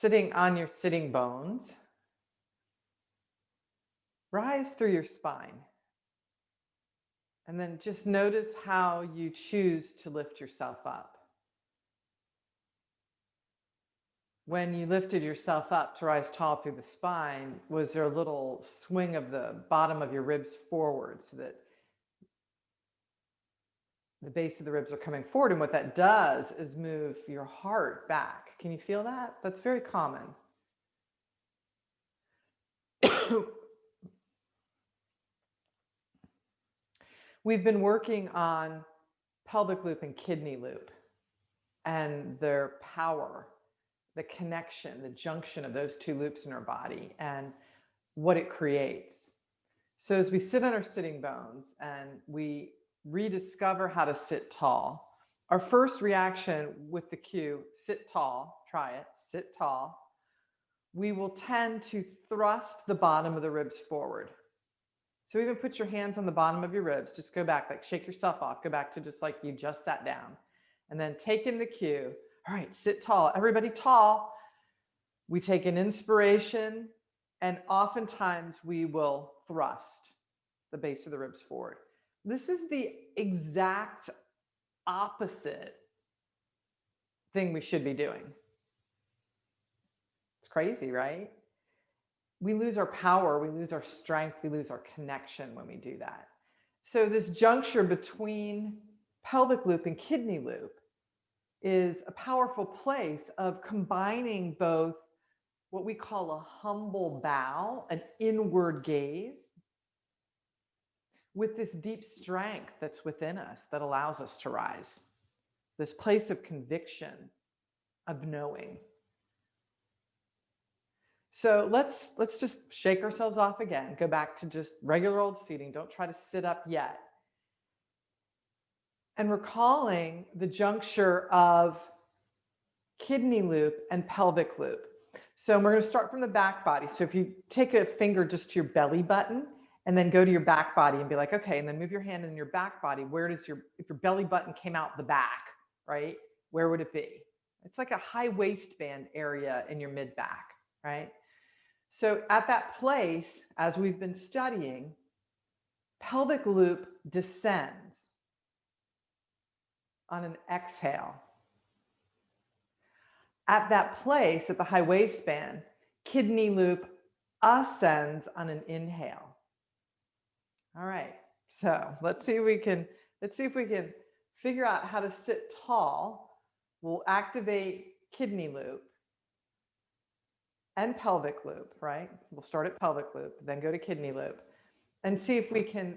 Sitting on your sitting bones, rise through your spine. And then just notice how you choose to lift yourself up. When you lifted yourself up to rise tall through the spine, was there a little swing of the bottom of your ribs forward so that the base of the ribs are coming forward? And what that does is move your heart back. Can you feel that? That's very common. We've been working on pelvic loop and kidney loop and their power, the connection, the junction of those two loops in our body and what it creates. So as we sit on our sitting bones and we rediscover how to sit tall, our first reaction with the cue, sit tall, try it, sit tall, we will tend to thrust the bottom of the ribs forward. So even put your hands on the bottom of your ribs, just go back, like shake yourself off, go back to just like you just sat down. And then take in the cue, all right, sit tall, everybody tall. We take an inspiration and oftentimes we will thrust the base of the ribs forward. This is the exact opposite thing we should be doing. It's crazy, right? We lose our power, we lose our strength, we lose our connection when we do that. So this juncture between pelvic loop and kidney loop is a powerful place of combining both what we call a humble bow, an inward gaze, with this deep strength that's within us that allows us to rise. This place of conviction, of knowing. So let's just shake ourselves off again. Go back to just regular old seating. Don't try to sit up yet. And recalling the juncture of kidney loop and pelvic loop. So we're going to start from the back body. So if you take a finger just to your belly button and then go to your back body and be like, okay, and then move your hand in your back body. Where does if your belly button came out the back, right? Where would it be? It's like a high waistband area in your mid back, right? So at that place, as we've been studying, pelvic loop descends on an exhale. At that place, at the high waistband, kidney loop ascends on an inhale. All right, so let's see if we can figure out how to sit tall. We'll activate kidney loop and pelvic loop, right? We'll start at pelvic loop, then go to kidney loop, and see if we can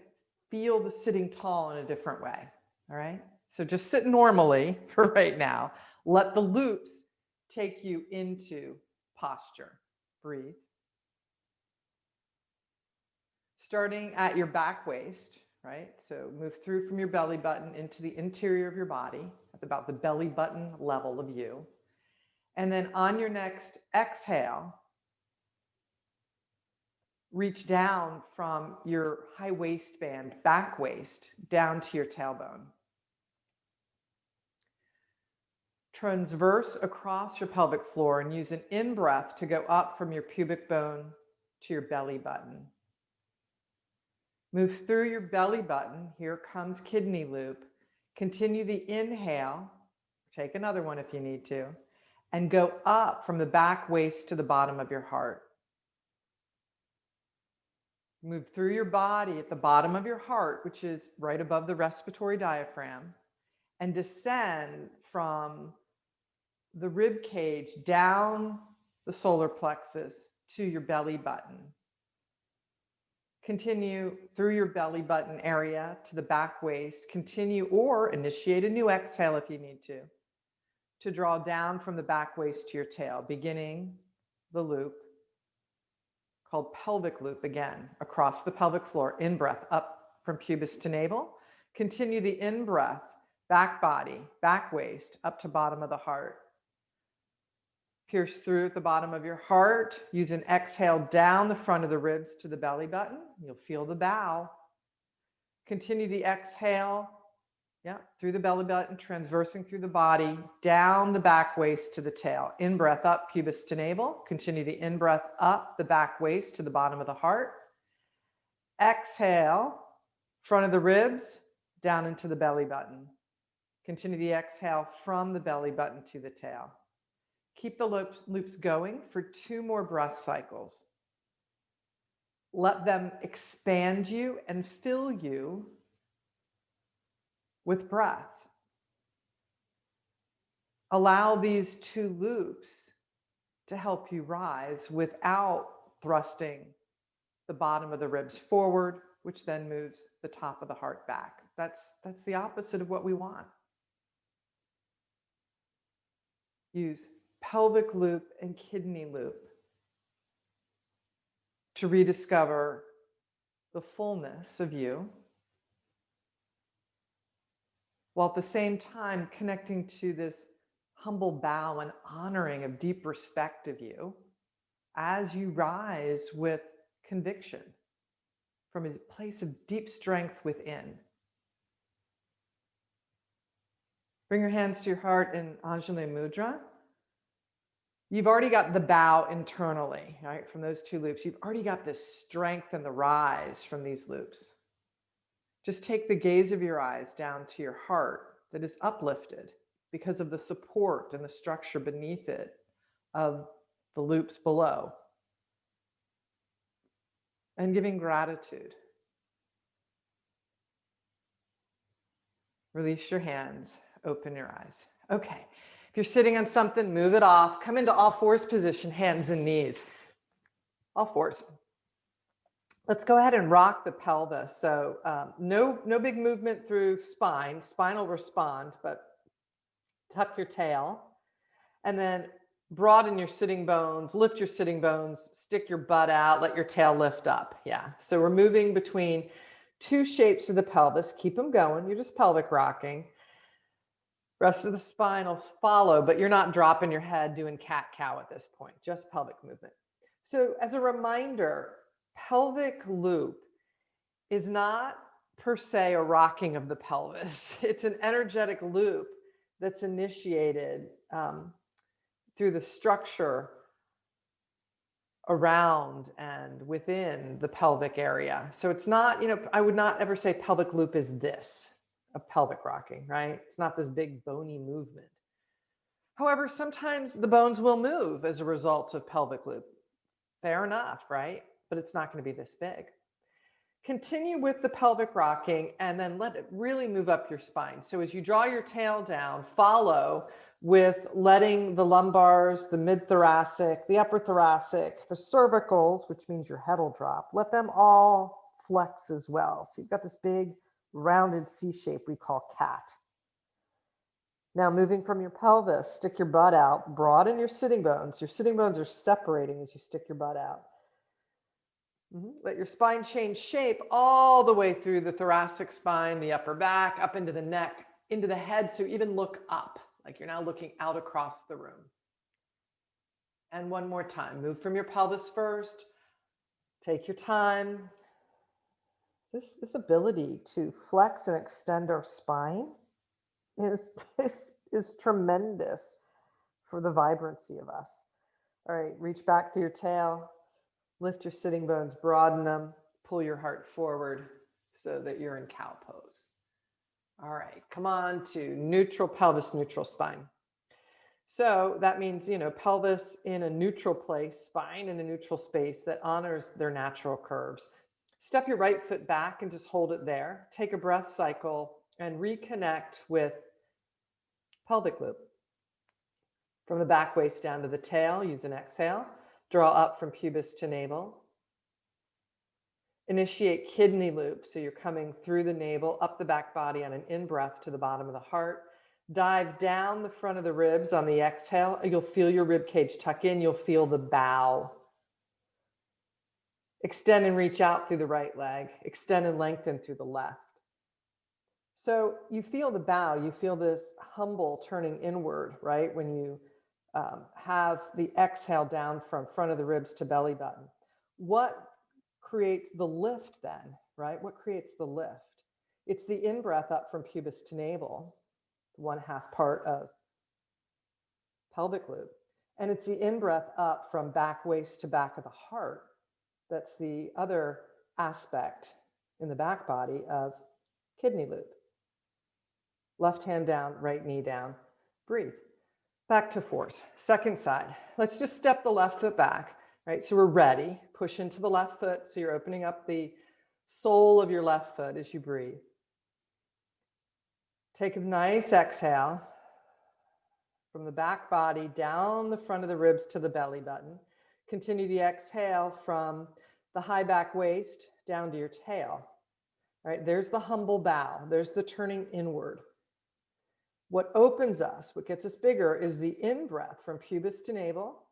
feel the sitting tall in a different way, all right? So just sit normally for right now. Let the loops take you into posture. Breathe. Starting at your back waist, right? So move through from your belly button into the interior of your body at about the belly button level of you. And then on your next exhale, reach down from your high waistband, back waist, down to your tailbone. Transverse across your pelvic floor and use an in-breath to go up from your pubic bone to your belly button. Move through your belly button. Here comes kidney loop. Continue the inhale. Take another one if you need to. And go up from the back waist to the bottom of your heart. Move through your body at the bottom of your heart, which is right above the respiratory diaphragm, and descend from the rib cage down the solar plexus to your belly button. Continue through your belly button area to the back waist. Continue or initiate a new exhale if you need to draw down from the back waist to your tail, beginning the loop called pelvic loop again, across the pelvic floor, in-breath up from pubis to navel. Continue the in-breath, back body, back waist, up to bottom of the heart. Pierce through at the bottom of your heart. Use an exhale down the front of the ribs to the belly button. You'll feel the bow. Continue the exhale Yeah, through the belly button, transversing through the body, down the back waist to the tail. In breath up, pubis to navel. Continue the in breath up the back waist to the bottom of the heart. Exhale, front of the ribs, down into the belly button. Continue the exhale from the belly button to the tail. Keep the loops going for 2 more breath cycles. Let them expand you and fill you with breath. Allow these 2 loops to help you rise without thrusting the bottom of the ribs forward, which then moves the top of the heart back. That's the opposite of what we want. Use pelvic loop and kidney loop to rediscover the fullness of you, while at the same time connecting to this humble bow and honoring of deep respect of you as you rise with conviction from a place of deep strength within. Bring your hands to your heart in Anjali Mudra. You've already got the bow internally, right? From those 2 loops, you've already got this strength and the rise from these loops. Just take the gaze of your eyes down to your heart that is uplifted because of the support and the structure beneath it of the loops below. And giving gratitude. Release your hands, open your eyes. Okay, if you're sitting on something, move it off. Come into all fours position, hands and knees. All fours. Let's go ahead and rock the pelvis. So no big movement through spine. Spine will respond, but tuck your tail. And then broaden your sitting bones, lift your sitting bones, stick your butt out, let your tail lift up. Yeah, so we're moving between 2 shapes of the pelvis. Keep them going. You're just pelvic rocking. Rest of the spine will follow, but you're not dropping your head doing cat-cow at this point, just pelvic movement. So as a reminder, pelvic loop is not per se a rocking of the pelvis. It's an energetic loop that's initiated through the structure around and within the pelvic area. So it's not, I would not ever say pelvic loop is this, a pelvic rocking, right? It's not this big bony movement. However, sometimes the bones will move as a result of pelvic loop. Fair enough, right? But it's not going to be this big. Continue with the pelvic rocking and then let it really move up your spine. So as you draw your tail down, follow with letting the lumbars, the mid-thoracic, the upper thoracic, the cervicals, which means your head will drop, let them all flex as well. So you've got this big rounded C shape we call cat. Now moving from your pelvis, stick your butt out, broaden your sitting bones. Your sitting bones are separating as you stick your butt out. Let your spine change shape all the way through the thoracic spine, the upper back, up into the neck, into the head. So even look up, like you're now looking out across the room. And one more time, move from your pelvis first. Take your time. This ability to flex and extend our spine is tremendous for the vibrancy of us. All right, reach back to your tail. Lift your sitting bones, broaden them, pull your heart forward so that you're in cow pose. All right, come on to neutral pelvis, neutral spine. So that means, pelvis in a neutral place, spine in a neutral space that honors their natural curves. Step your right foot back and just hold it there. Take a breath cycle and reconnect with pelvic loop. From the back waist down to the tail, use an exhale. Draw up from pubis to navel. Initiate kidney loop. So you're coming through the navel, up the back body on an in-breath to the bottom of the heart. Dive down the front of the ribs on the exhale. You'll feel your rib cage tuck in. You'll feel the bow. Extend and reach out through the right leg. Extend and lengthen through the left. So you feel the bow. You feel this humble turning inward, right? When you have the exhale down from front of the ribs to belly button. What creates the lift then, right? What creates the lift? It's the in-breath up from pubis to navel, 1/2 part of pelvic loop. And it's the in-breath up from back waist to back of the heart. That's the other aspect in the back body of kidney loop. Left hand down, right knee down. Breathe. Back to fours. Second side. Let's just step the left foot back, right? So we're ready. Push into the left foot. So you're opening up the sole of your left foot as you breathe. Take a nice exhale from the back body down the front of the ribs to the belly button. Continue the exhale from the high back waist down to your tail. All right, there's the humble bow. There's the turning inward. What opens us, what gets us bigger, is the in-breath from pubis to navel.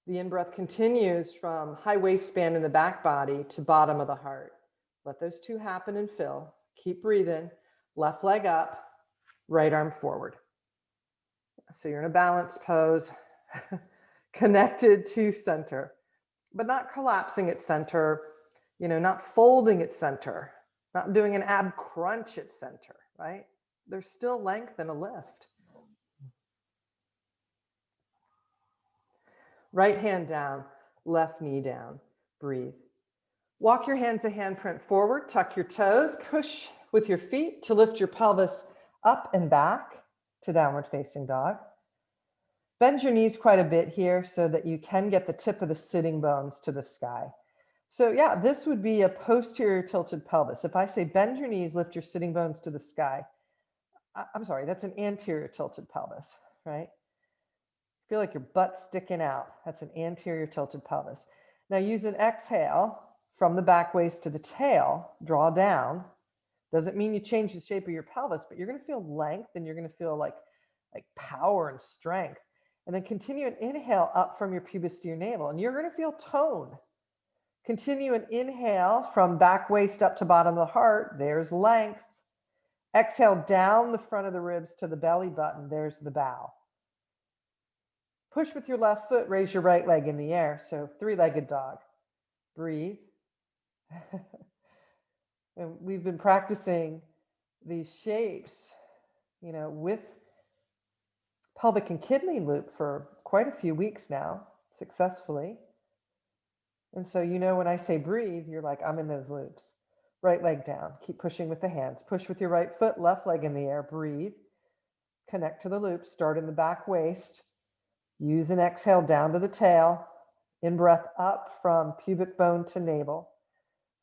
The in-breath continues from high waistband in the back body to bottom of the heart. Let those two happen and fill. Keep breathing. Left leg up, right arm forward. So you're in a balanced pose, connected to center, but not collapsing at center, not folding at center, not doing an ab crunch at center, right? There's still length and a lift. Right hand down, left knee down. Breathe. Walk your hands a handprint forward, tuck your toes, push with your feet to lift your pelvis up and back to downward facing dog. Bend your knees quite a bit here so that you can get the tip of the sitting bones to the sky. So yeah, this would be a posterior tilted pelvis. If I say bend your knees, lift your sitting bones to the sky, I'm sorry, that's an anterior tilted pelvis, right? Feel like your butt's sticking out. That's an anterior tilted pelvis. Now use an exhale from the back waist to the tail, draw down. Doesn't mean you change the shape of your pelvis, but you're going to feel length and you're going to feel like power and strength. And then continue an inhale up from your pubis to your navel, and you're going to feel tone. Continue an inhale from back waist up to bottom of the heart. There's length. Exhale down the front of the ribs to the belly button. There's the bow. Push with your left foot, raise your right leg in the air. So three-legged dog. Breathe. And we've been practicing these shapes, with pelvic and kidney loop for quite a few weeks now, successfully. And so, when I say breathe, you're like, I'm in those loops. Right leg down. Keep pushing with the hands. Push with your right foot, left leg in the air. Breathe. Connect to the loop. Start in the back waist. Use an exhale down to the tail. In-breath up from pubic bone to navel.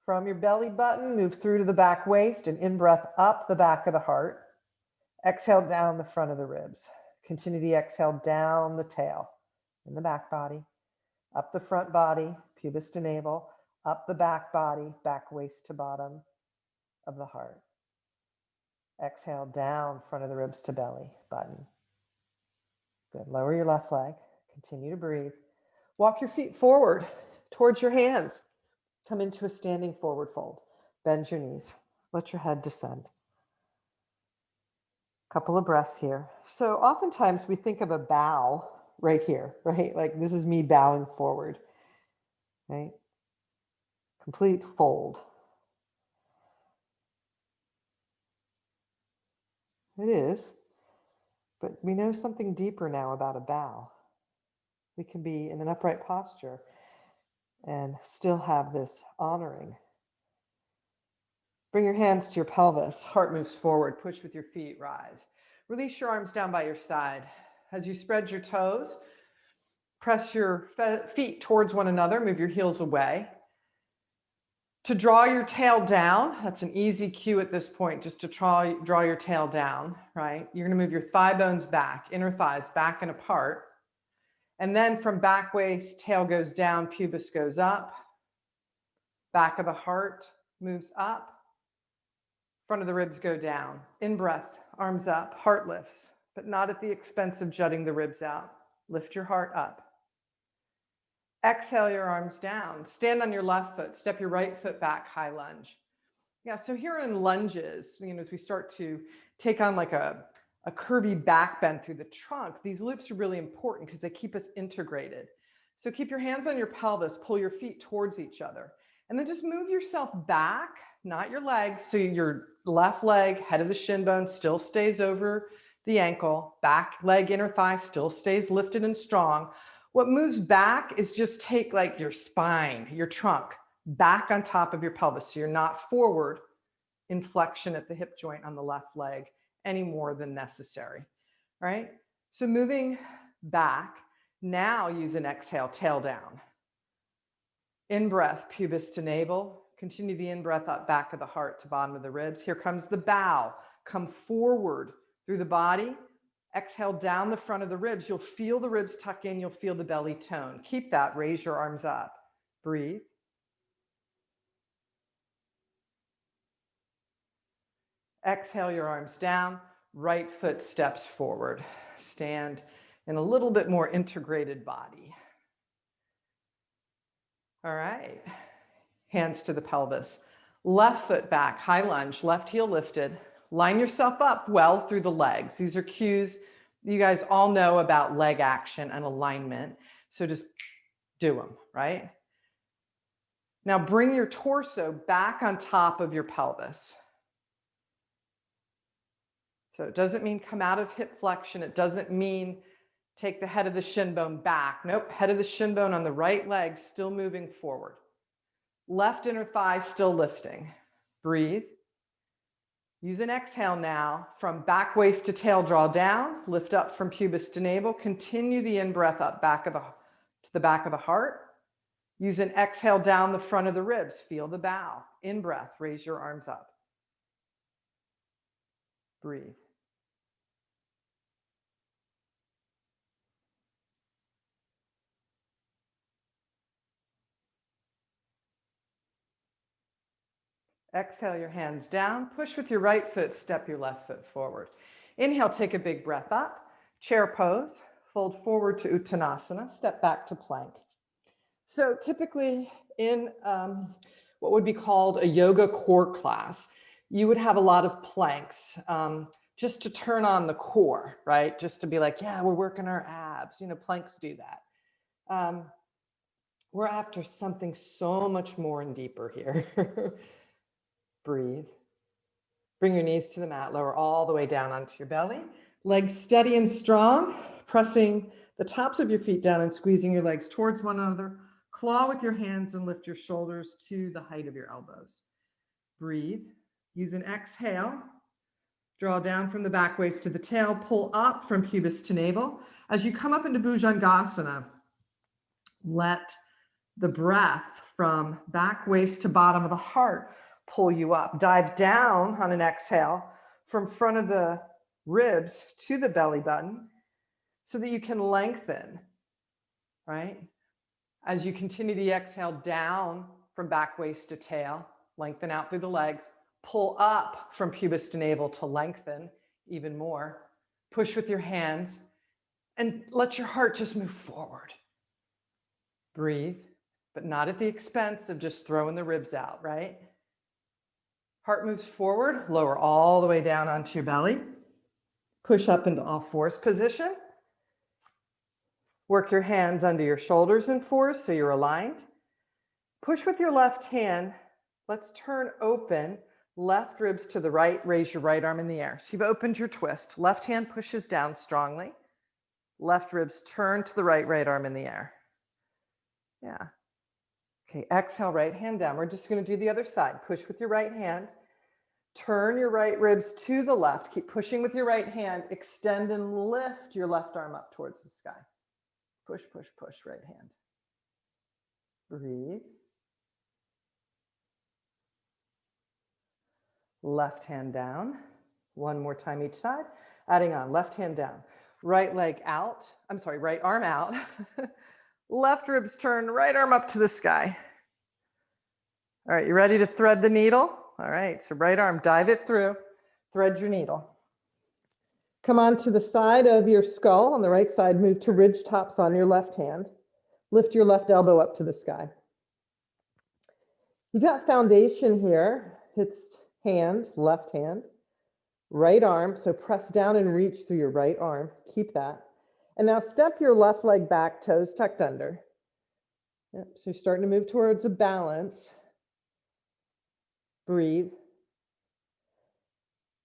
From your belly button, move through to the back waist and in-breath up the back of the heart. Exhale down the front of the ribs. Continue the exhale down the tail in the back body. Up the front body, pubis to navel. Up the back body, back waist to bottom of the heart. Exhale down front of the ribs to belly button. Good. Lower your left leg. Continue to breathe. Walk your feet forward towards your hands. Come into a standing forward fold. Bend your knees. Let your head descend. Couple of breaths here. So oftentimes we think of a bow right here, right? Like this is me bowing forward, right? Complete fold. It is, but we know something deeper now about a bow. We can be in an upright posture and still have this honoring. Bring your hands to your pelvis. Heart moves forward. Push with your feet. Rise. Release your arms down by your side. As you spread your toes, press your feet towards one another. Move your heels away. To draw your tail down, that's an easy cue at this point, just to draw your tail down, right? You're going to move your thigh bones back, inner thighs back and apart. And then from back waist, tail goes down, pubis goes up. Back of the heart moves up. Front of the ribs go down. In breath, arms up, heart lifts, but not at the expense of jutting the ribs out. Lift your heart up. Exhale your arms down. Stand on your left foot. Step your right foot back, high lunge. Yeah, so here in lunges, as we start to take on like a curvy back bend through the trunk, these loops are really important because they keep us integrated. So keep your hands on your pelvis, pull your feet towards each other. And then just move yourself back, not your legs. So your left leg, head of the shin bone still stays over the ankle, back leg, inner thigh still stays lifted and strong. What moves back is just take like your spine, your trunk, back on top of your pelvis. So you're not forward in flexion at the hip joint on the left leg any more than necessary, right? So moving back, now use an exhale, tail down. In-breath, pubis to navel. Continue the in-breath up, back of the heart to bottom of the ribs. Here comes the bow. Come forward through the body. Exhale down the front of the ribs. You'll feel the ribs tuck in. You'll feel the belly tone. Keep that. Raise your arms up. Breathe. Exhale your arms down. Right foot steps forward. Stand in a little bit more integrated body. All right. Hands to the pelvis. Left foot back, high lunge, left heel lifted. Line yourself up well through the legs. These are cues you guys all know about leg action and alignment. So just do them, right? Now bring your torso back on top of your pelvis. So it doesn't mean come out of hip flexion. It doesn't mean take the head of the shin bone back. Nope, head of the shin bone on the right leg still moving forward. Left inner thigh still lifting. Breathe. Use an exhale now from back waist to tail, draw down, lift up from pubis to navel, continue the in-breath up to the back of the heart. Use an exhale down the front of the ribs, feel the bow. In-breath, raise your arms up. Breathe. Exhale your hands down, push with your right foot, step your left foot forward. Inhale, take a big breath up, chair pose, fold forward to Uttanasana, step back to plank. So typically in what would be called a yoga core class, you would have a lot of planks just to turn on the core, right? Just to be like, yeah, we're working our abs, you know, planks do that. We're after something so much more and deeper here. Breathe. Bring your knees to the mat, lower all the way down onto your belly. Legs steady and strong, pressing the tops of your feet down and squeezing your legs towards one another. Claw with your hands and lift your shoulders to the height of your elbows. Breathe. Use an exhale. Draw down from the back waist to the tail. Pull up from pubis to navel. As you come up into Bhujangasana, let the breath from back waist to bottom of the heart pull you up. Dive down on an exhale from front of the ribs to the belly button so that you can lengthen, right? As you continue the exhale down from back waist to tail, lengthen out through the legs, pull up from pubis to navel to lengthen even more. Push with your hands and let your heart just move forward. Breathe, but not at the expense of just throwing the ribs out, right? Heart moves forward, lower all the way down onto your belly. Push up into all fours position. Work your hands under your shoulders in fours so you're aligned. Push with your left hand. Let's turn open. Left ribs to the right. Raise your right arm in the air. So you've opened your twist. Left hand pushes down strongly. Left ribs turn to the right, right arm in the air. Yeah. Okay, exhale, right hand down. We're just going to do the other side. Push with your right hand. Turn your right ribs to the left. Keep pushing with your right hand. Extend and lift your left arm up towards the sky. Push, push, push, right hand. Breathe. Left hand down. One more time each side. Adding on, left hand down. Right leg out. I'm sorry, right arm out. Left ribs turn, right arm up to the sky. All right, you ready to thread the needle? All right, so right arm, dive it through, thread your needle. Come on to the side of your skull. On the right side, move to ridge tops on your left hand. Lift your left elbow up to the sky. You've got foundation here. It's hand, left hand, right arm. So press down and reach through your right arm. Keep that. And now step your left leg back, toes tucked under. Yep, so you're starting to move towards a balance. Breathe.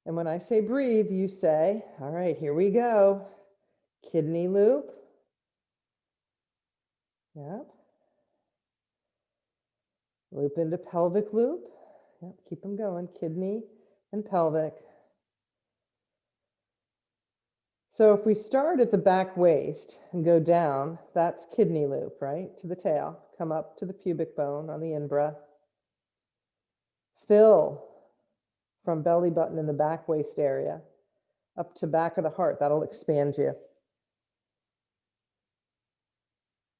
And when I say breathe, you say, all right, here we go. Kidney loop. Yep. Loop into pelvic loop. Yep, keep them going. Kidney and pelvic. So if we start at the back waist and go down, that's kidney loop, right? To the tail. Come up to the pubic bone on the in-breath. Fill from belly button in the back waist area up to back of the heart. That'll expand you.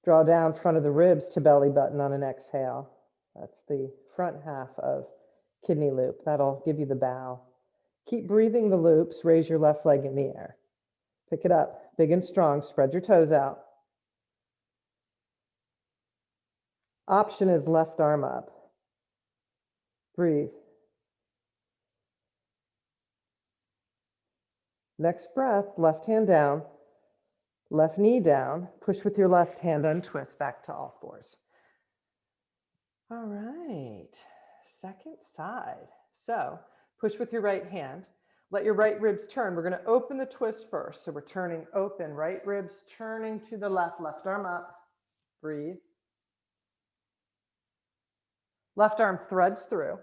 Draw down front of the ribs to belly button on an exhale. That's the front half of kidney loop. That'll give you the bow. Keep breathing the loops. Raise your left leg in the air. Pick it up, big and strong. Spread your toes out. Option is left arm up. Breathe. Next breath, left hand down, left knee down. Push with your left hand, untwist back to all fours. All right, second side. So push with your right hand. Let your right ribs turn. We're going to open the twist first. So we're turning open, right ribs turning to the left, left arm up. Breathe. Left arm threads through.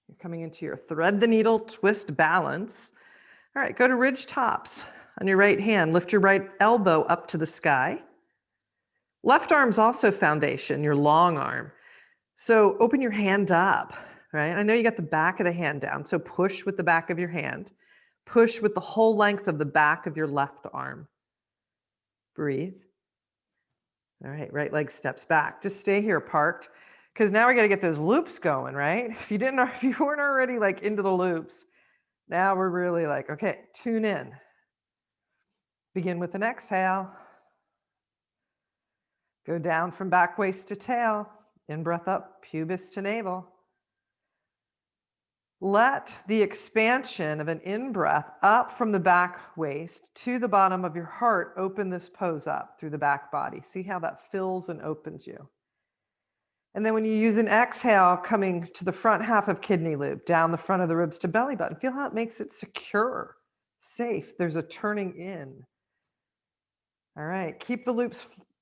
You're coming into your thread the needle, twist balance. All right, go to ridge tops on your right hand. Lift your right elbow up to the sky. Left arm's also foundation, your long arm. So open your hand up, right? I know you got the back of the hand down, so push with the back of your hand. Push with the whole length of the back of your left arm. Breathe. All right, right leg steps back. Just stay here parked, because now we got to get those loops going, right? If you weren't already like into the loops, now we're really like, okay, tune in. Begin with an exhale. Go down from back waist to tail. In-breath up, pubis to navel. Let the expansion of an in-breath up from the back waist to the bottom of your heart open this pose up through the back body. See how that fills and opens you. And then when you use an exhale, coming to the front half of kidney loop, down the front of the ribs to belly button. Feel how it makes it secure, safe. There's a turning in. All right, keep the loops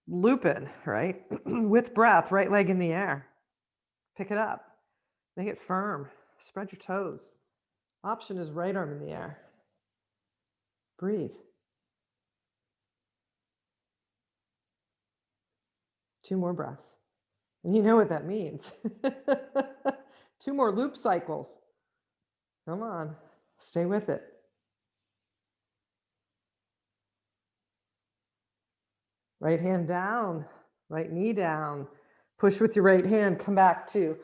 looping, right? With breath, right leg in the air. Pick it up. Make it firm. Spread your toes. Option is right arm in the air. Breathe. 2 more breaths. And you know what that means. 2 more loop cycles. Come on. Stay with it. Right hand down. Right knee down. Push with your right hand. Come back to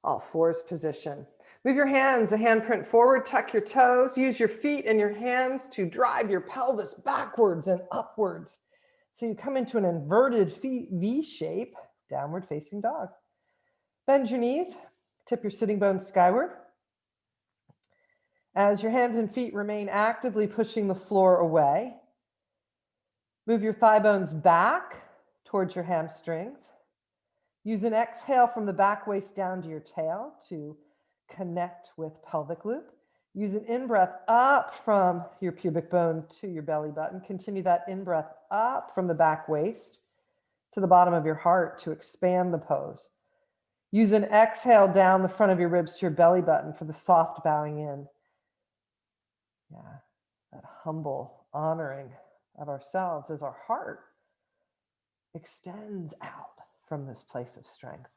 all fours position. Move your hands a handprint forward, tuck your toes, use your feet and your hands to drive your pelvis backwards and upwards. So you come into an inverted V shape, downward facing dog. Bend your knees, tip your sitting bones skyward. As your hands and feet remain actively pushing the floor away, move your thigh bones back towards your hamstrings. Use an exhale from the back waist down to your tail to connect with pelvic loop. Use an in-breath up from your pubic bone to your belly button. Continue that in-breath up from the back waist to the bottom of your heart to expand the pose. Use an exhale down the front of your ribs to your belly button for the soft bowing in. Yeah, that humble honoring of ourselves as our heart extends out from this place of strength.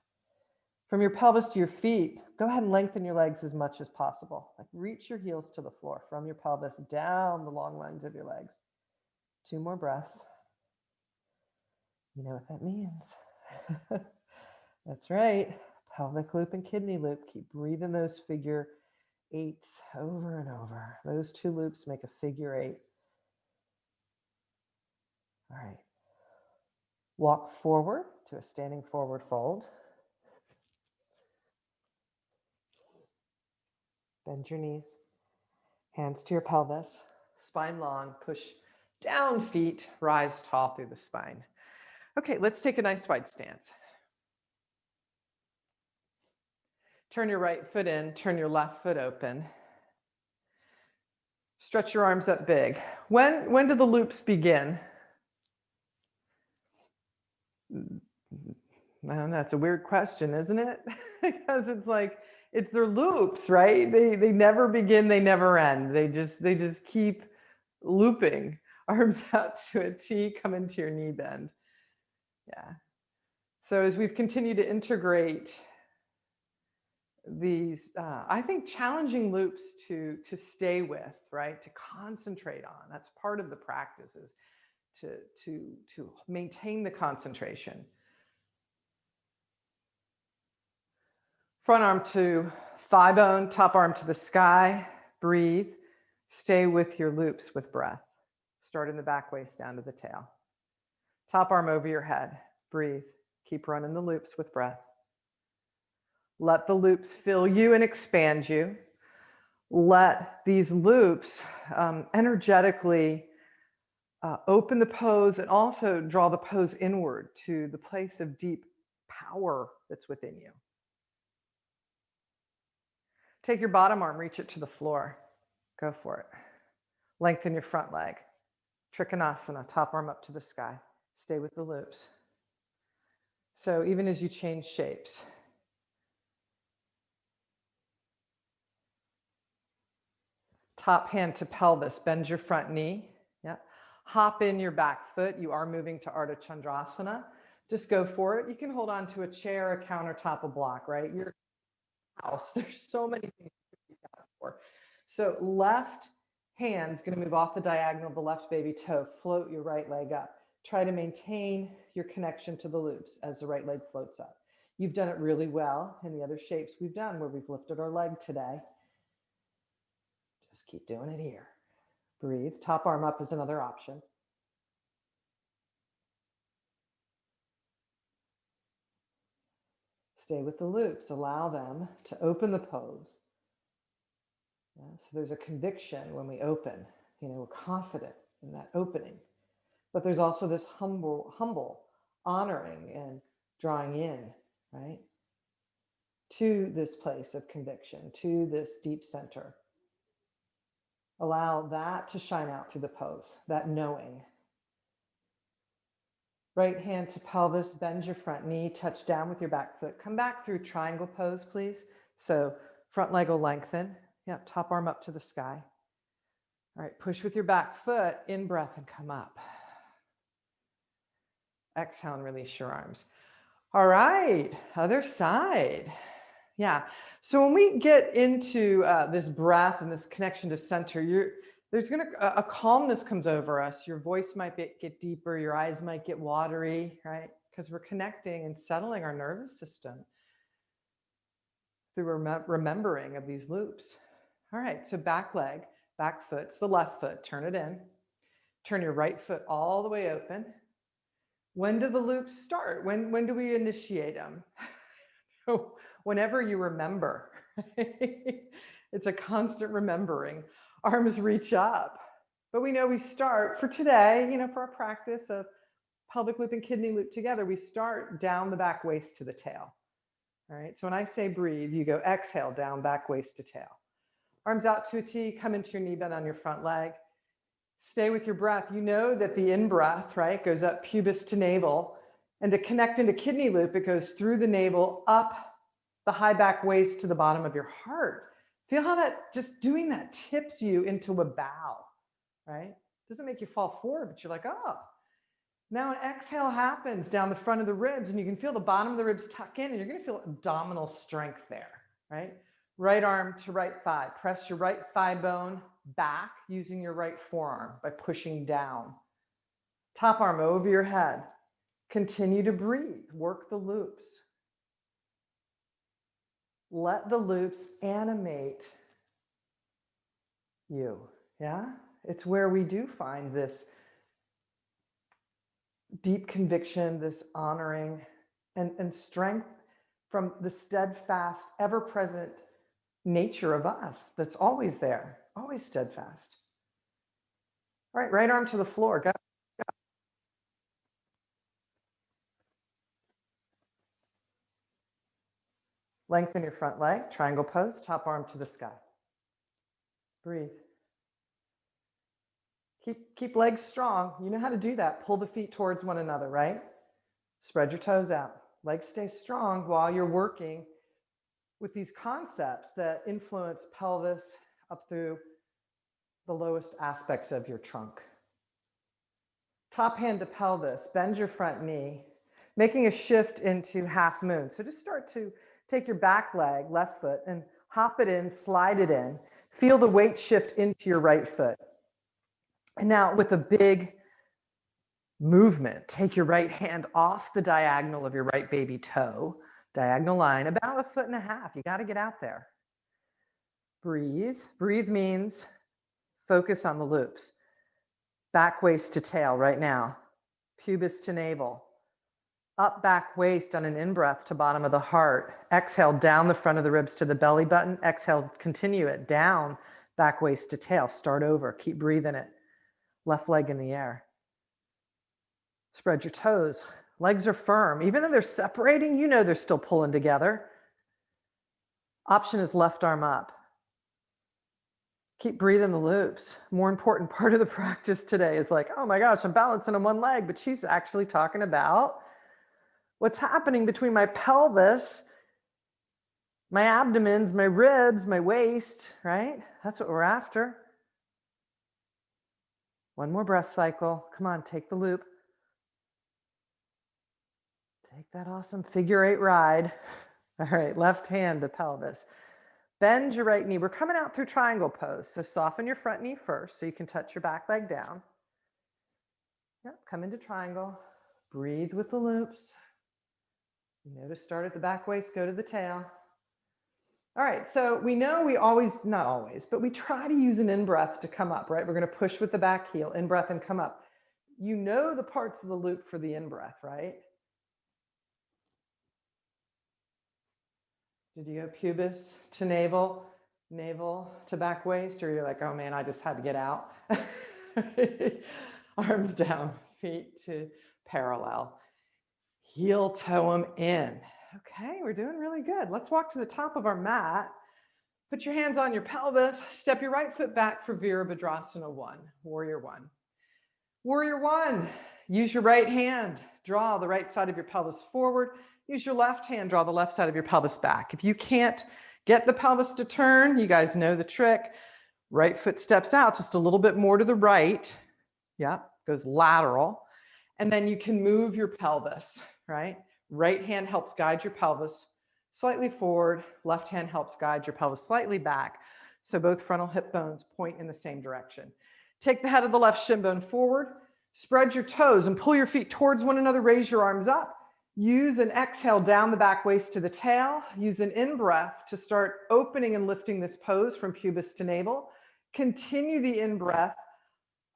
From your pelvis to your feet, go ahead and lengthen your legs as much as possible. Like reach your heels to the floor from your pelvis down the long lines of your legs. 2 more breaths. You know what that means. That's right. Pelvic loop and kidney loop. Keep breathing those figure 8s over and over. Those 2 loops make a figure 8. All right. Walk forward to a standing forward fold. Bend your knees. Hands to your pelvis. Spine long. Push down feet. Rise tall through the spine. Okay, let's take a nice wide stance. Turn your right foot in, turn your left foot open. Stretch your arms up big. When do the loops begin? I don't know, it's a weird question, isn't it? Because it's like, it's their loops, right? They never begin, they never end. They just keep looping. Arms out to a T, come into your knee bend. Yeah. So as we've continued to integrate these, I think, challenging loops to stay with, right? To concentrate on. That's part of the practice, is to maintain the concentration. Front arm to thigh bone, top arm to the sky. Breathe. Stay with your loops with breath. Start in the back waist down to the tail. Top arm over your head. Breathe. Keep running the loops with breath. Let the loops fill you and expand you. Let these loops energetically open the pose and also draw the pose inward to the place of deep power that's within you. Take your bottom arm, reach it to the floor. Go for it. Lengthen your front leg. Trikonasana, top arm up to the sky. Stay with the loops. So even as you change shapes, top hand to pelvis, bend your front knee. Yeah. Hop in your back foot. You are moving to Ardha Chandrasana. Just go for it. You can hold on to a chair, a countertop, a block, right? Your house. There's so many things to be out for. So left hand's going to move off the diagonal of the left baby toe. Float your right leg up. Try to maintain your connection to the loops as the right leg floats up. You've done it really well in the other shapes we've done where we've lifted our leg today. Just keep doing it here. Breathe. Top arm up is another option. Stay with the loops. Allow them to open the pose. Yeah, so there's a conviction when we open. We're confident in that opening. But there's also this humble honoring and drawing in, right? To this place of conviction, to this deep center. Allow that to shine out through the pose, that knowing. Right hand to pelvis, bend your front knee, touch down with your back foot. Come back through triangle pose, please. So front leg will lengthen. Yeah, top arm up to the sky. All right, push with your back foot, in breath and come up. Exhale and release your arms. All right, other side. Yeah, so when we get into this breath and this connection to center, there's a calmness comes over us. Your voice might get deeper, your eyes might get watery, right? Because we're connecting and settling our nervous system through remembering of these loops. All right, so back leg, back foot's the left foot, turn it in. Turn your right foot all the way open. When do the loops start? When do we initiate them? Whenever you remember. It's a constant remembering. Arms reach up. But we know we start, for today, for our practice of pelvic loop and kidney loop together, we start down the back waist to the tail. All right, so when I say breathe, you go exhale, down, back waist to tail. Arms out to a T, come into your knee bend on your front leg. Stay with your breath. You know that the in-breath, right, goes up pubis to navel. And to connect into kidney loop, it goes through the navel, up the high back waist to the bottom of your heart. Feel how that, just doing that tips you into a bow, right? Doesn't make you fall forward, but you're like, oh. Now an exhale happens down the front of the ribs, and you can feel the bottom of the ribs tuck in, and you're going to feel abdominal strength there, right? Right arm to right thigh. Press your right thigh bone back using your right forearm by pushing down. Top arm over your head. Continue to breathe. Work the loops. Let the loops animate you. Yeah? It's where we do find this deep conviction, this honoring, and strength from the steadfast, ever-present nature of us that's always there, always steadfast. All right, right arm to the floor. Go. Lengthen your front leg, triangle pose, top arm to the sky. Breathe. Keep legs strong. You know how to do that. Pull the feet towards one another, right? Spread your toes out. Legs stay strong while you're working with these concepts that influence pelvis up through the lowest aspects of your trunk. Top hand to pelvis, bend your front knee, making a shift into half moon. So just start to take your back leg, left foot, and hop it in, slide it in. Feel the weight shift into your right foot. And now with a big movement, take your right hand off the diagonal of your right baby toe, diagonal line, about 1.5 feet. You got to get out there. Breathe. Breathe means focus on the loops. Back waist to tail right now. Pubis to navel. Up back waist on an in-breath to bottom of the heart. Exhale down the front of the ribs to the belly button. Exhale, continue it down, back waist to tail. Start over. Keep breathing it. Left leg in the air. Spread your toes. Legs are firm. Even though they're separating, you know they're still pulling together. Option is left arm up. Keep breathing the loops. More important part of the practice today is like, oh my gosh, I'm balancing on one leg, but she's actually talking about what's happening between my pelvis, my abdomens, my ribs, my waist, right? That's what we're after. One more breath cycle. Come on, take the loop. Take that awesome figure 8 ride. All right, left hand to pelvis. Bend your right knee. We're coming out through triangle pose. So soften your front knee first so you can touch your back leg down. Yep, come into triangle. Breathe with the loops. You know to start at the back waist, go to the tail. All right, so we know we always, not always, but we try to use an in-breath to come up, right? We're going to push with the back heel, in-breath and come up. You know the parts of the loop for the in-breath, right? Did you go pubis to navel, navel to back waist, or you're like, oh man, I just had to get out? Arms down, feet to parallel. Heel toe them in. Okay, we're doing really good. Let's walk to the top of our mat. Put your hands on your pelvis. Step your right foot back for Virabhadrasana 1, Warrior 1. Warrior 1, use your right hand. Draw the right side of your pelvis forward. Use your left hand, draw the left side of your pelvis back. If you can't get the pelvis to turn, you guys know the trick. Right foot steps out just a little bit more to the right. Yeah, goes lateral. And then you can move your pelvis, right? Right hand helps guide your pelvis slightly forward. Left hand helps guide your pelvis slightly back. So both frontal hip bones point in the same direction. Take the head of the left shin bone forward. Spread your toes and pull your feet towards one another. Raise your arms up. Use an exhale down the back waist to the tail. Use an in-breath to start opening and lifting this pose from pubis to navel. Continue the in-breath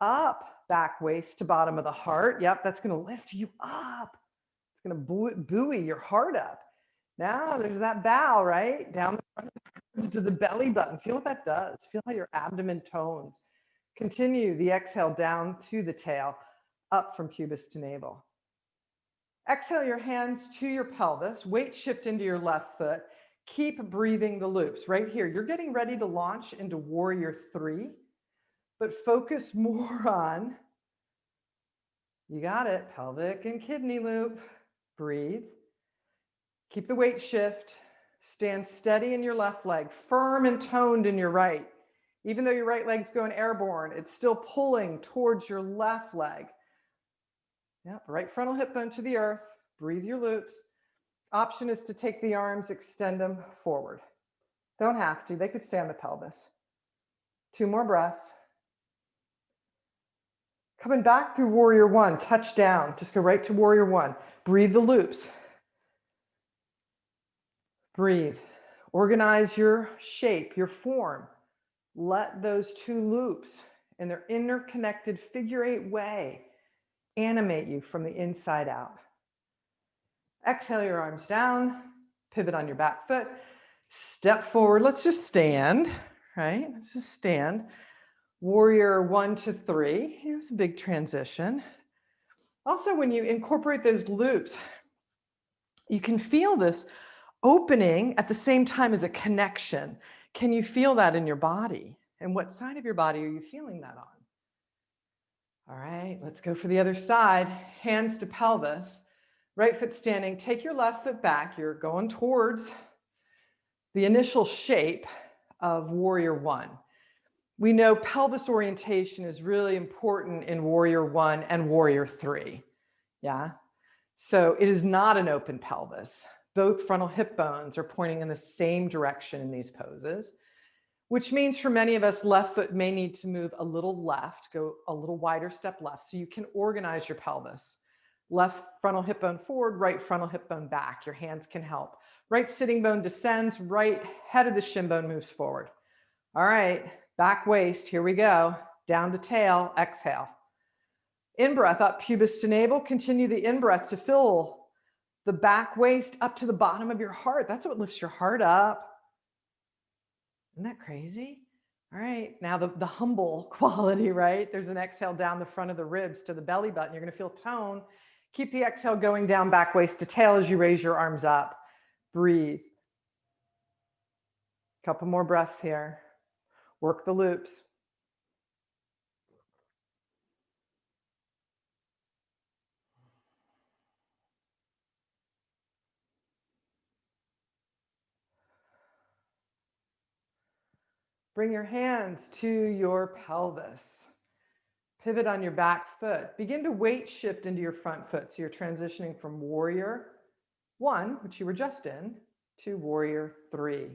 up, back waist to bottom of the heart. Yep, that's going to lift you up. It's going to buoy your heart up. Now there's that bow, right? Down the front to the belly button. Feel what that does. Feel how your abdomen tones. Continue the exhale down to the tail, up from pubis to navel. Exhale your hands to your pelvis. Weight shift into your left foot. Keep breathing the loops. Right here, you're getting ready to launch into Warrior 3, but focus more on, you got it, pelvic and kidney loop. Breathe. Keep the weight shift. Stand steady in your left leg, firm and toned in your right. Even though your right leg's going airborne, it's still pulling towards your left leg. Yep, right frontal hip bone to the earth. Breathe your loops. Option is to take the arms, extend them forward. Don't have to, they could stay on the pelvis. 2 more breaths. Coming back through Warrior 1, touch down. Just go right to Warrior 1. Breathe the loops. Breathe. Organize your shape, your form. Let those 2 loops in their interconnected figure 8 way animate you from the inside out. Exhale your arms down, pivot on your back foot, step forward. Let's just stand, right? Let's just stand. Warrior 1 to 3. Here's a big transition. Also, when you incorporate those loops, you can feel this opening at the same time as a connection. Can you feel that in your body? And what side of your body are you feeling that on? All right, let's go for the other side. Hands to pelvis, right foot standing. Take your left foot back. You're going towards the initial shape of warrior one. We know pelvis orientation is really important in warrior one and warrior three. Yeah. So it is not an open pelvis. Both frontal hip bones are pointing in the same direction in these poses, which means for many of us, left foot may need to move a little left, go a little wider step left, so you can organize your pelvis. Left frontal hip bone forward, right frontal hip bone back. Your hands can help. Right sitting bone descends, right head of the shin bone moves forward. All right, back waist, here we go. Down to tail, exhale. In-breath up pubis to navel. Continue the in-breath to fill the back waist up to the bottom of your heart. That's what lifts your heart up. Isn't that crazy? All right, now the humble quality, right? There's an exhale down the front of the ribs to the belly button. You're gonna feel tone. Keep the exhale going down back waist to tail as you raise your arms up. Breathe. Couple more breaths here. Work the loops. Bring your hands to your pelvis. Pivot on your back foot. Begin to weight shift into your front foot. So you're transitioning from warrior one, which you were just in, to warrior three.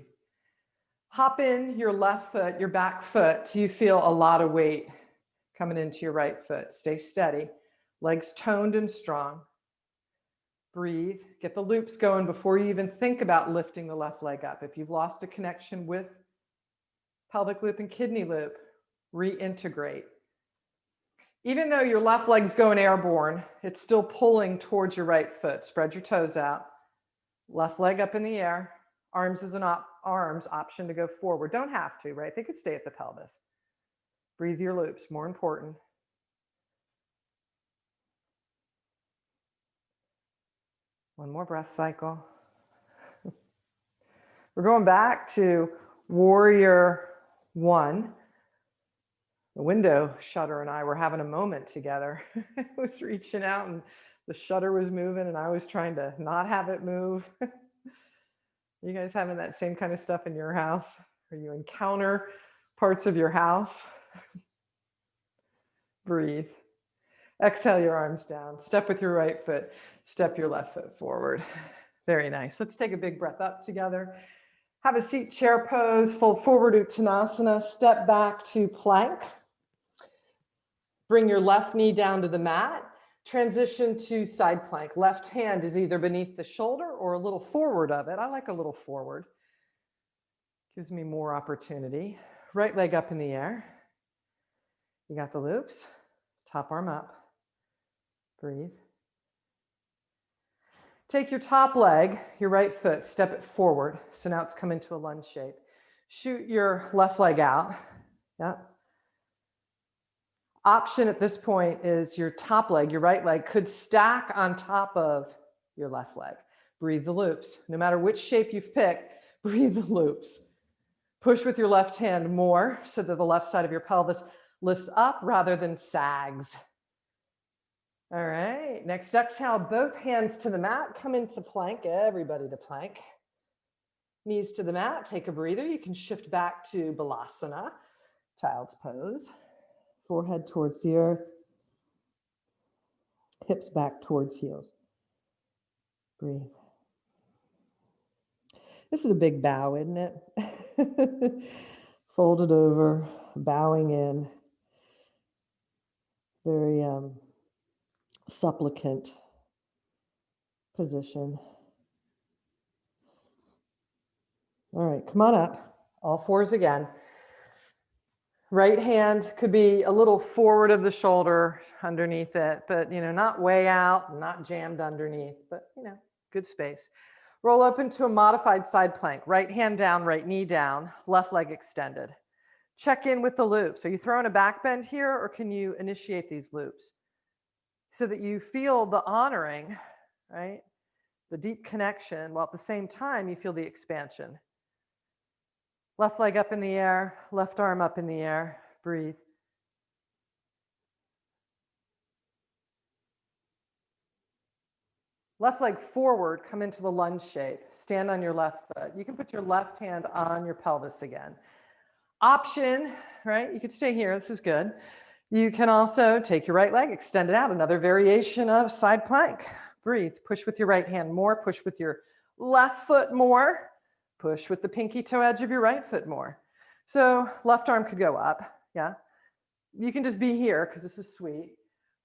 Hop in your left foot, your back foot, till you feel a lot of weight coming into your right foot. Stay steady. Legs toned and strong. Breathe. Get the loops going before you even think about lifting the left leg up. If you've lost a connection with pelvic loop and kidney loop, reintegrate. Even though your left leg's going airborne, it's still pulling towards your right foot. Spread your toes out. Left leg up in the air. Arms is an option to go forward. Don't have to, right? They could stay at the pelvis. Breathe your loops, more important. One more breath cycle. We're going back to warrior one. The window shutter and I were having a moment together. I was reaching out and the shutter was moving and I was trying to not have it move. You guys having that same kind of stuff in your house? Or you encounter parts of your house? Breathe. Exhale your arms down. Step with your right foot. Step your left foot forward. Very nice. Let's take a big breath up together. Have a seat chair pose. Fold forward Uttanasana. Step back to plank. Bring your left knee down to the mat. Transition to side plank. Left hand is either beneath the shoulder or a little forward of it. I like a little forward. Gives me more opportunity. Right leg up in the air. You got the loops. Top arm up. Breathe. Take your top leg, your right foot, step it forward. So now it's come into a lunge shape. Shoot your left leg out. Yeah. Option at this point is your top leg, your right leg, could stack on top of your left leg. Breathe the loops. No matter which shape you've picked, breathe the loops. Push with your left hand more so that the left side of your pelvis lifts up rather than sags. All right, next exhale, both hands to the mat, come into plank, everybody to plank. Knees to the mat, take a breather. You can shift back to Balasana, child's pose. Forehead towards the earth, hips back towards heels. Breathe. This is a big bow, isn't it? Folded over, bowing in. Very supplicant position. All right, come on up. All fours again. Right hand could be a little forward of the shoulder underneath it, but not way out, not jammed underneath, but good space. Roll up into a modified side plank. Right hand down, right knee down, left leg extended. Check in with the loops. Are you throwing a back bend here or can you initiate these loops? So that you feel the honoring, right? the deep connection, while at the same time you feel the expansion. Left leg up in the air, left arm up in the air, breathe. Left leg forward, come into the lunge shape. Stand on your left foot. You can put your left hand on your pelvis again. Option, right? You could stay here, this is good. You can also take your right leg, extend it out. Another variation of side plank. Breathe, push with your right hand more, push with your left foot more, push with the pinky toe edge of your right foot more. So left arm could go up, yeah. You can just be here because this is sweet.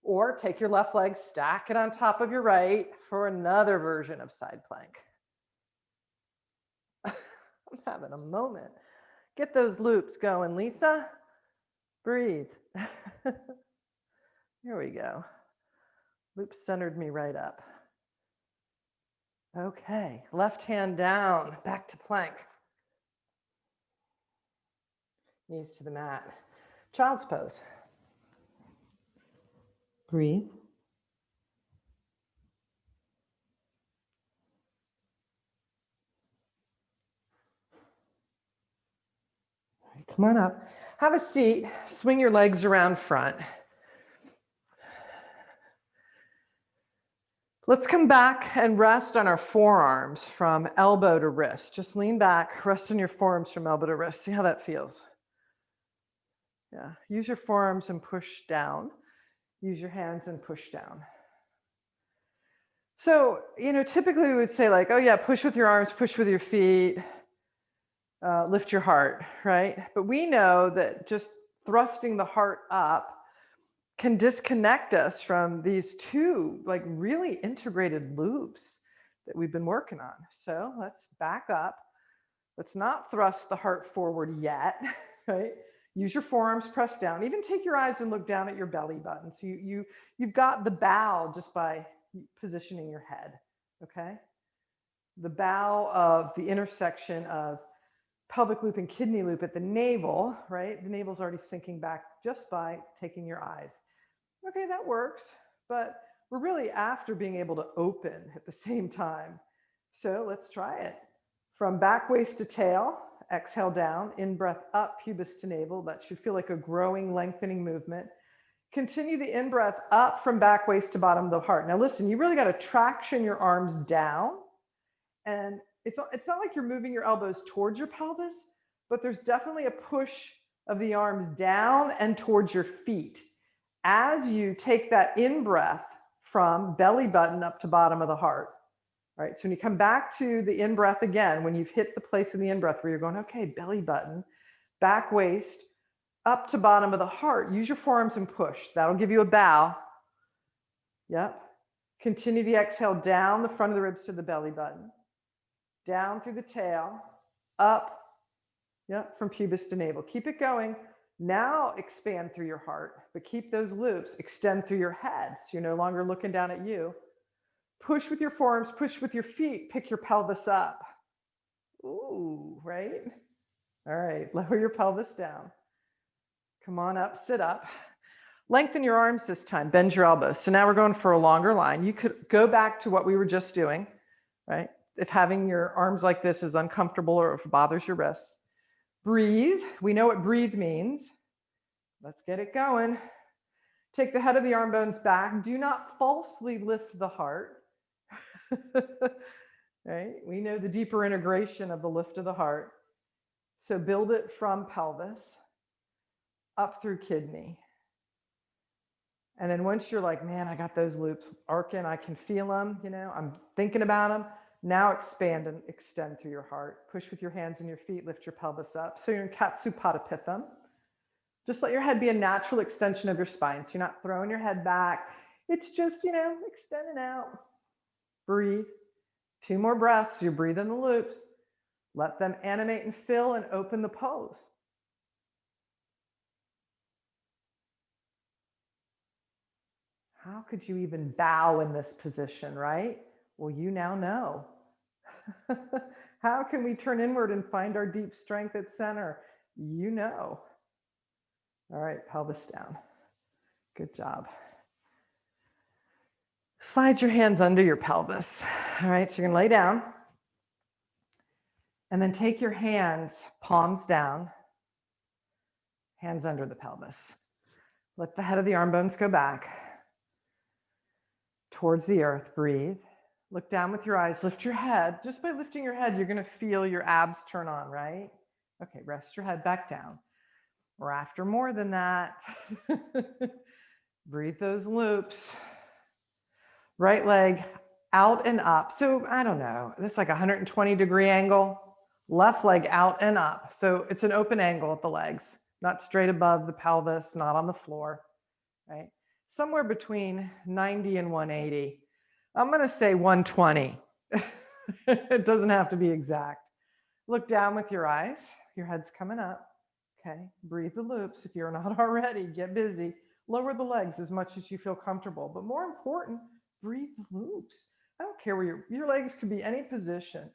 Or take your left leg, stack it on top of your right for another version of side plank. I'm having a moment. Get those loops going, Lisa. Breathe. Here we go. Loop centered me right up. Okay, left hand down, back to plank. Knees to the mat. Child's pose. Breathe. All right, come on up. Have a seat. Swing your legs around front. Let's come back and rest on our forearms from elbow to wrist. Just lean back, rest on your forearms from elbow to wrist. See how that feels. Yeah, use your forearms and push down. Use your hands and push down. So, typically we would say like, oh yeah, push with your arms, push with your feet, lift your heart, right? But we know that just thrusting the heart up can disconnect us from these two like really integrated loops that we've been working on. So let's back up. Let's not thrust the heart forward yet, right? Use your forearms, press down. Even take your eyes and look down at your belly button. So you've got the bow just by positioning your head, okay? The bow of the intersection of pelvic loop and kidney loop at the navel, right? The navel's already sinking back just by taking your eyes. Okay, that works, but we're really after being able to open at the same time. So let's try it. From back waist to tail, exhale down, in breath up, pubis to navel. That should feel like a growing, lengthening movement. Continue the in breath up from back waist to bottom of the heart. Now listen, you really got to traction your arms down. And it's not like you're moving your elbows towards your pelvis, but there's definitely a push of the arms down and towards your feet as you take that in breath from belly button up to bottom of the heart. All right, so when you come back to the in breath again, when you've hit the place in the in breath where you're going, okay, belly button, back waist, up to bottom of the heart, use your forearms and push. That'll give you a bow. Yep. Continue the exhale down the front of the ribs to the belly button, down through the tail, up, yep, from pubis to navel. Keep it going. Now expand through your heart, but keep those loops, extend through your head so you're no longer looking down at you. Push with your forearms, push with your feet, pick your pelvis up. Ooh, right? All right, lower your pelvis down. Come on up, sit up. Lengthen your arms this time, bend your elbows. So now we're going for a longer line. You could go back to what we were just doing, right? If having your arms like this is uncomfortable or if it bothers your wrists. Breathe. We know what breathe means. Let's get it going. Take the head of the arm bones back. Do not falsely lift the heart. Right? We know the deeper integration of the lift of the heart. So build it from pelvis up through kidney. And then once you're like, man, I got those loops arcing, I can feel them, I'm thinking about them. Now expand and extend through your heart. Push with your hands and your feet, lift your pelvis up. So you're in Katsupatapitham. Just let your head be a natural extension of your spine. So you're not throwing your head back. It's just, extending out. Breathe. 2 more breaths. You're breathing the loops. Let them animate and fill and open the pose. How could you even bow in this position, right? Well, you now know. How can we turn inward and find our deep strength at center? You know. All right, pelvis down. Good job. Slide your hands under your pelvis. All right, so you're gonna lay down and then take your hands, palms down, hands under the pelvis. Let the head of the arm bones go back towards the earth. Breathe. Look down with your eyes. Lift your head. Just by lifting your head, you're going to feel your abs turn on, right? Okay, rest your head back down. We're after more than that. Breathe those loops. Right leg out and up. So I don't know, that's like a 120-degree angle. Left leg out and up. So it's an open angle at the legs, not straight above the pelvis, not on the floor, right? Somewhere between 90 and 180. I'm going to say 120. It doesn't have to be exact. Look down with your eyes. Your head's coming up. Okay. Breathe the loops. If you're not already, get busy. Lower the legs as much as you feel comfortable. But more important, breathe the loops. I don't care where your legs could be any position.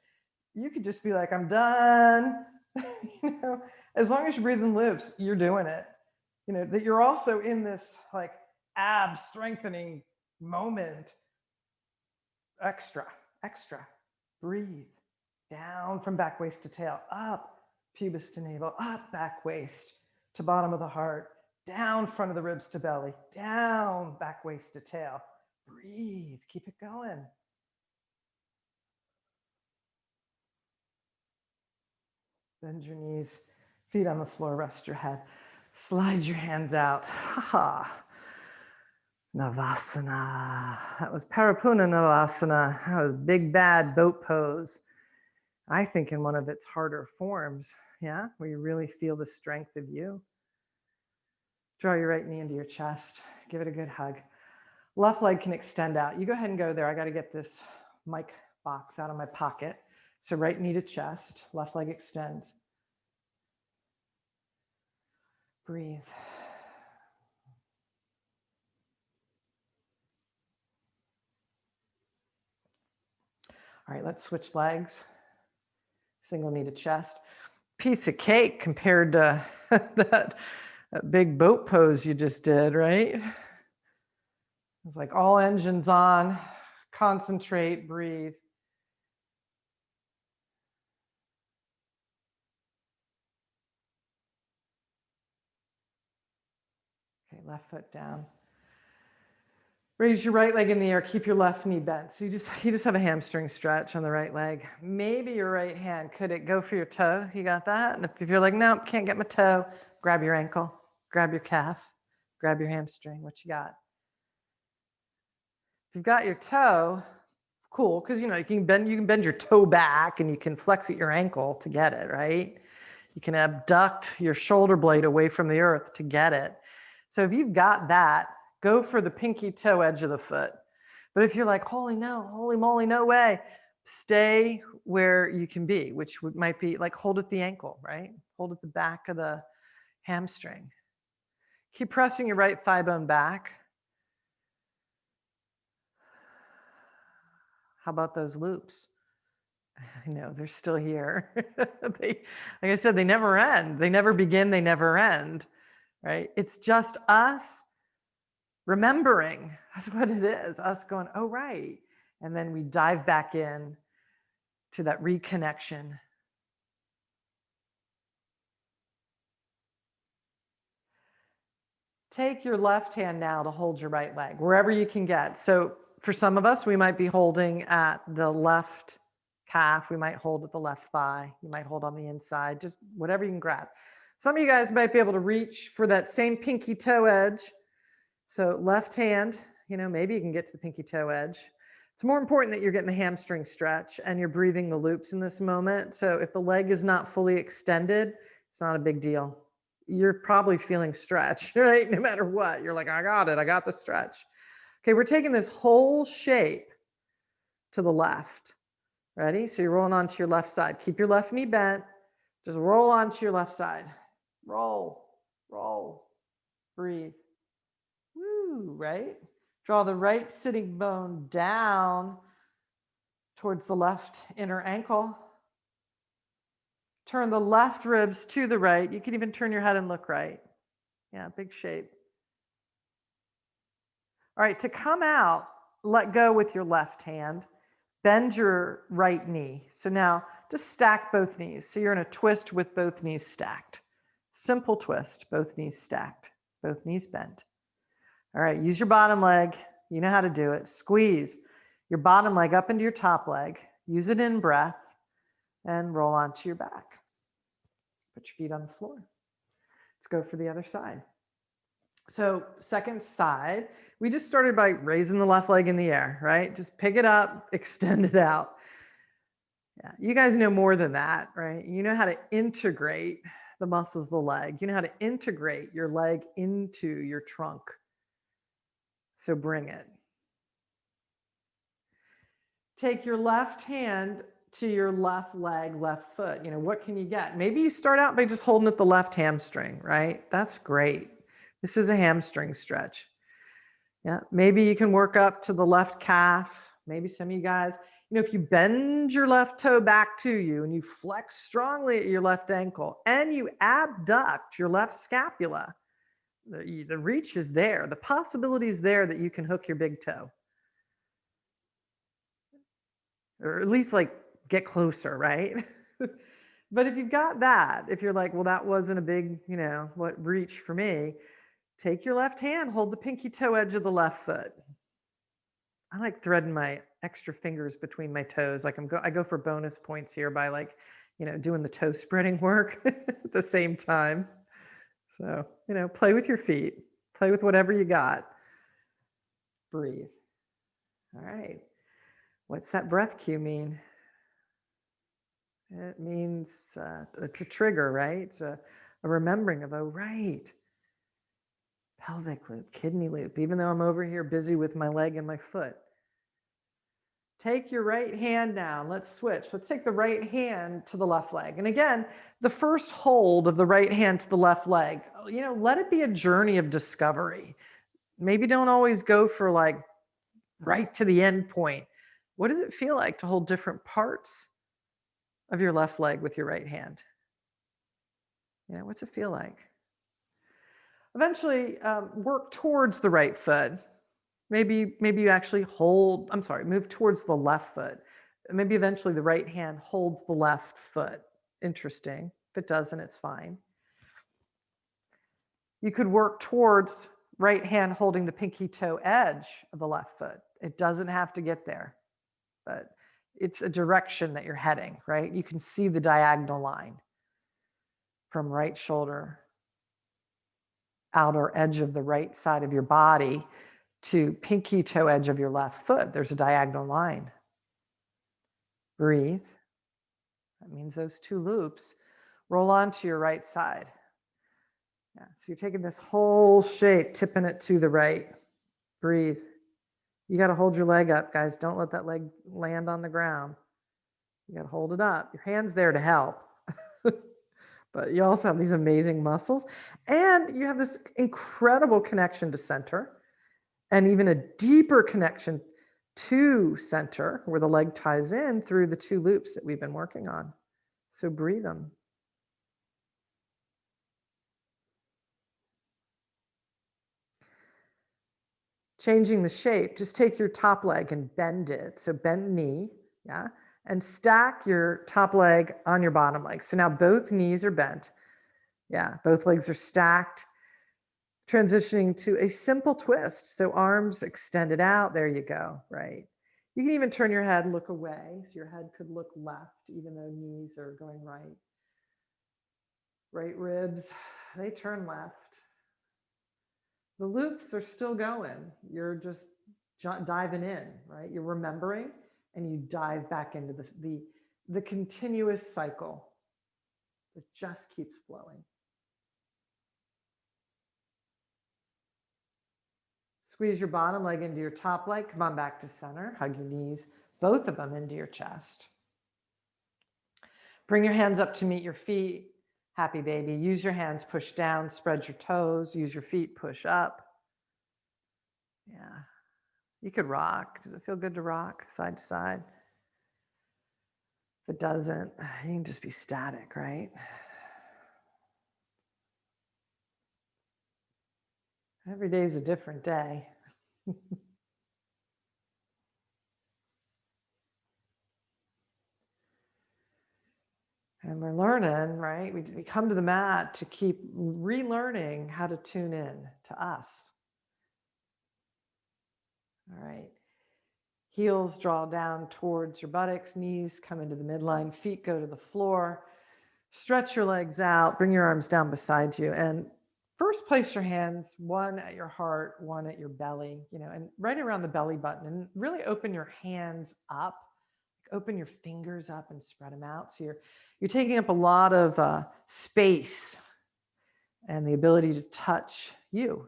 You could just be like, I'm done. You know, as long as you're breathing loops, you're doing it. You know, that you're also in this like ab strengthening moment. Extra. Breathe. Down from back waist to tail. Up, pubis to navel. Up, back waist to bottom of the heart. Down front of the ribs to belly. Down, back waist to tail. Breathe. Keep it going. Bend your knees, feet on the floor, rest your head. Slide your hands out. Ha. Navasana. That was Parapuna Navasana. That was big bad boat pose. I think in one of its harder forms, yeah, where you really feel the strength of you. Draw your right knee into your chest. Give it a good hug. Left leg can extend out. You go ahead and go there. I got to get this mic box out of my pocket. So right knee to chest, left leg extends. Breathe. All right, let's switch legs. Single knee to chest. Piece of cake compared to that big boat pose you just did, right? It's like all engines on, concentrate, breathe. Okay, left foot down. Raise your right leg in the air, keep your left knee bent. So you just have a hamstring stretch on the right leg. Maybe your right hand, could it go for your toe? You got that? And if you're like, no, can't get my toe, grab your ankle, grab your calf, grab your hamstring. What you got? If you've got your toe, cool, because you know you can bend your toe back and you can flex at your ankle to get it, right? You can abduct your shoulder blade away from the earth to get it. So if you've got that, go for the pinky toe edge of the foot. But if you're like, holy moly, no way, stay where you can be, which might be like hold at the ankle, right? Hold at the back of the hamstring. Keep pressing your right thigh bone back. How about those loops? I know, they're still here. Like I said, they never end. They never begin, they never end, right? It's just us remembering. That's what it is, us going, oh, right. And then we dive back in to that reconnection. Take your left hand now to hold your right leg, wherever you can get. So for some of us, we might be holding at the left calf. We might hold at the left thigh. You might hold on the inside, just whatever you can grab. Some of you guys might be able to reach for that same pinky toe edge. So left hand, you know, maybe you can get to the pinky toe edge. It's more important that you're getting the hamstring stretch and you're breathing the loops in this moment. So if the leg is not fully extended, it's not a big deal. You're probably feeling stretch, right? No matter what, you're like, I got it. I got the stretch. Okay, we're taking this whole shape to the left. Ready? So you're rolling onto your left side. Keep your left knee bent. Just roll onto your left side. Roll, roll, breathe. Woo, right? Draw the right sitting bone down towards the left inner ankle. Turn the left ribs to the right. You can even turn your head and look right. Yeah, big shape. All right, to come out, let go with your left hand. Bend your right knee. So now just stack both knees. So you're in a twist with both knees stacked. Simple twist, both knees stacked, both knees bent. All right, use your bottom leg. You know how to do it. Squeeze your bottom leg up into your top leg. Use it in breath and roll onto your back. Put your feet on the floor. Let's go for the other side. So second side, we just started by raising the left leg in the air, right? Just pick it up, extend it out. Yeah, you guys know more than that, right? You know how to integrate the muscles of the leg. You know how to integrate your leg into your trunk. So bring it. Take your left hand to your left leg, left foot. You know, what can you get? Maybe you start out by just holding at the left hamstring, right? That's great. This is a hamstring stretch. Yeah, maybe you can work up to the left calf. Maybe some of you guys, you know, if you bend your left toe back to you and you flex strongly at your left ankle and you abduct your left scapula, the reach is there. The possibility is there that you can hook your big toe. Or at least like get closer, right? But if you've got that, if you're like, well, that wasn't a big, you know, what reach for me, take your left hand, hold the pinky toe edge of the left foot. I like threading my extra fingers between my toes. Like I go for bonus points here by like, you know, doing the toe spreading work at the same time. So, you know, play with your feet, play with whatever you got. Breathe. All right. What's that breath cue mean? It means it's a trigger, right? It's a remembering of, oh, right. Pelvic loop, kidney loop, even though I'm over here busy with my leg and my foot. Take your right hand down. Let's switch. Let's take the right hand to the left leg. And again, the first hold of the right hand to the left leg, you know, let it be a journey of discovery. Maybe don't always go for like right to the end point. What does it feel like to hold different parts of your left leg with your right hand? You know, what's it feel like? Eventually, work towards the right foot. Maybe you actually move towards the left foot. Maybe eventually the right hand holds the left foot. Interesting. If it doesn't, it's fine. You could work towards right hand holding the pinky toe edge of the left foot. It doesn't have to get there, but it's a direction that you're heading, right? You can see the diagonal line from right shoulder, outer edge of the right side of your body to pinky toe edge of your left foot. There's a diagonal line. Breathe. That means those two loops. Roll onto your right side. Yeah, so you're taking this whole shape, tipping it to the right. Breathe. You got to hold your leg up, guys. Don't let that leg land on the ground. You got to hold it up. Your hand's there to help. But you also have these amazing muscles. And you have this incredible connection to center. And even a deeper connection to center where the leg ties in through the two loops that we've been working on. So breathe them. Changing the shape, just take your top leg and bend it. So bend knee, yeah, and stack your top leg on your bottom leg. So now both knees are bent. Yeah, both legs are stacked. Transitioning to a simple twist. So arms extended out. There you go, right? You can even turn your head, look away. So your head could look left, even though knees are going right. Right ribs, they turn left. The loops are still going. You're just diving in, right? You're remembering and you dive back into the continuous cycle that just keeps flowing. Squeeze your bottom leg into your top leg. Come on back to center. Hug your knees, both of them into your chest. Bring your hands up to meet your feet. Happy baby. Use your hands, push down, spread your toes. Use your feet, push up. Yeah. You could rock. Does it feel good to rock side to side? If it doesn't, you can just be static, right? Every day is a different day. And we're learning, right? We come to the mat to keep relearning how to tune in to us. All right. Heels draw down towards your buttocks, knees come into the midline, feet go to the floor. Stretch your legs out, bring your arms down beside you. And first place your hands, one at your heart, one at your belly, and right around the belly button. And really open your hands up. Open your fingers up and spread them out. So you're taking up a lot of space and the ability to touch you.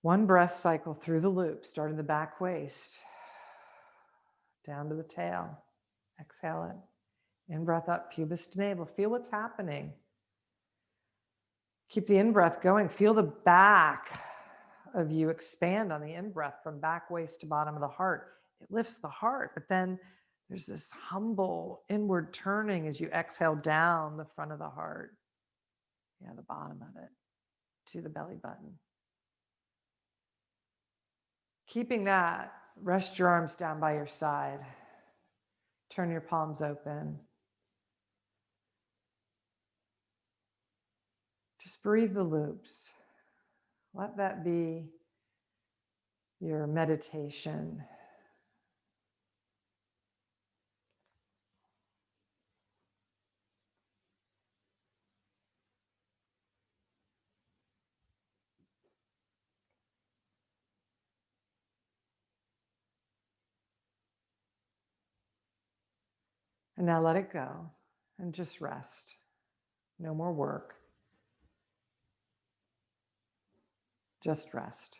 One breath cycle through the loop, starting the back waist, down to the tail. Exhale it. In breath up, pubis to navel. Feel what's happening. Keep the in-breath going. Feel the back of you expand on the in-breath from back waist to bottom of the heart. It lifts the heart, but then there's this humble inward turning as you exhale down the front of the heart. The bottom of it to the belly button. Keeping that, rest your arms down by your side. Turn your palms open. Just breathe the loops. Let that be your meditation. And now let it go and just rest. No more work. Just rest.